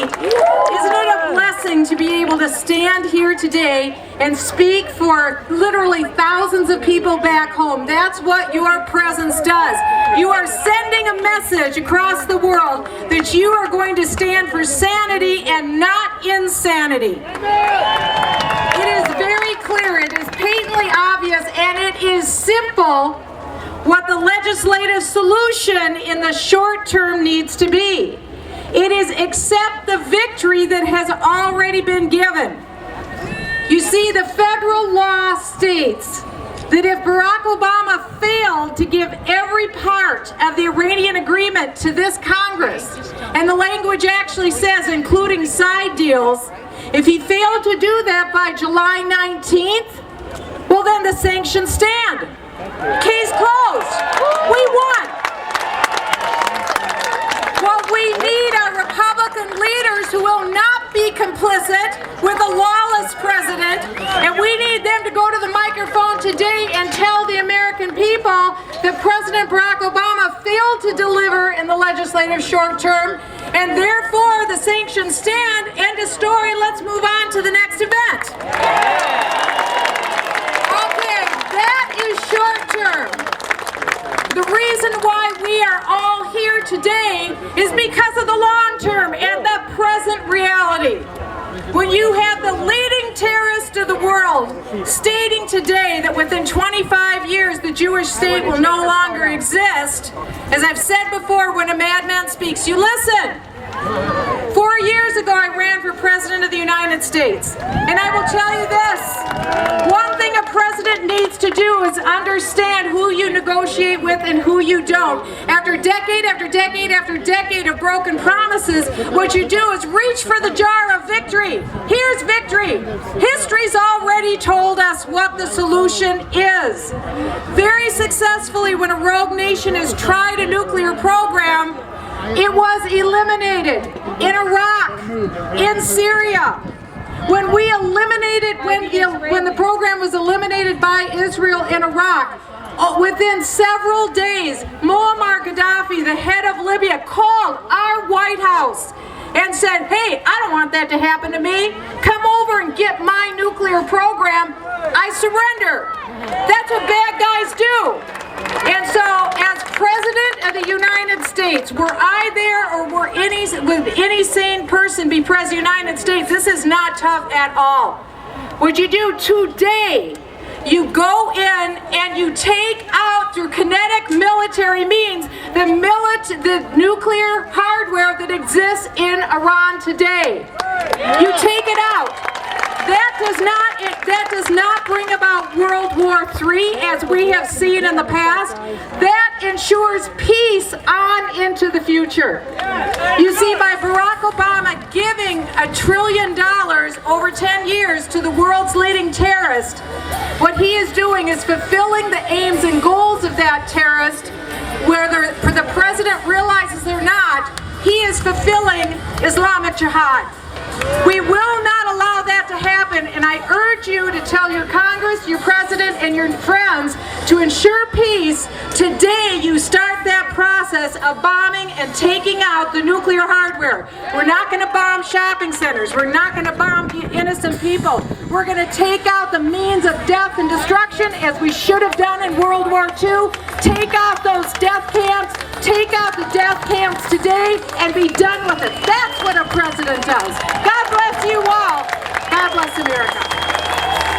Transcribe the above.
Isn't it a blessing to be able to stand here today and speak for literally thousands of people back home? That's what your presence does. You are sending a message across the world that you are going to stand for sanity and not insanity. It is very clear, it is patently obvious, and it is simple what the legislative solution in the short term needs to be. It is accept the victory that has already been given. You see, the federal law states that if Barack Obama failed to give every part of the Iranian agreement to this Congress, and the language actually says including side deals, if he failed to do that by July 19th, well then the sanctions stand. Case closed. We won. What we need are Republican leaders who will not be complicit with a lawless president, and we need them to go to the microphone today and tell the American people that President Barack Obama failed to deliver in the legislative short term, and therefore the sanctions stand. End of story. Let's move on to the next event. Okay, that is short term. The reason why we are all here today is because of the long term and the present reality. When you have the leading terrorist of the world stating today that within 25 years the Jewish state will no longer exist, as I've said before, when a madman speaks, you listen. 4 years ago, I ran for President of the United States, and I will tell you this, one thing a president needs to do is understand who you negotiate with and who you don't. After decade after decade after decade of broken promises, what you do is reach for the jar of victory. Here's victory. History's already told us what the solution is. Very successfully, when a rogue nation has tried a nuclear program, it was eliminated in Iraq, in Syria. When we eliminated, when the program was eliminated by Israel in Iraq, within several days, Muammar Gaddafi, the head of Libya, called our White House and said, hey, I don't want that to happen to me. Come over and get my nuclear program. I surrender. That's what bad guys do. And so, as President of the United States, were I there or would any sane person be President of the United States, this is not tough at all. What you do today, you go in and you take out through kinetic military means the nuclear hardware that exists in Iran today. You take it out. That does not bring about World War III as we have seen in the past. That ensures peace on into the future. You see, by Barack Obama giving $1 trillion over 10 years to the world's leading terrorist, what he is doing is fulfilling the aims and goals of that terrorist, where the president realizes they're not. He is fulfilling Islamic jihad. We will not allow that to happen, and I urge you to tell your Congress, your president, and your friends to ensure peace. Today, you start that process of bombing and taking out the nuclear hardware. We're not going to bomb shopping centers. We're not going to bomb innocent people. We're going to take out the means of death and destruction, as we should have done in World War II. Take out those death camps. Take out the death camps today and be done with it. That's what a president does. God bless you all. God bless America.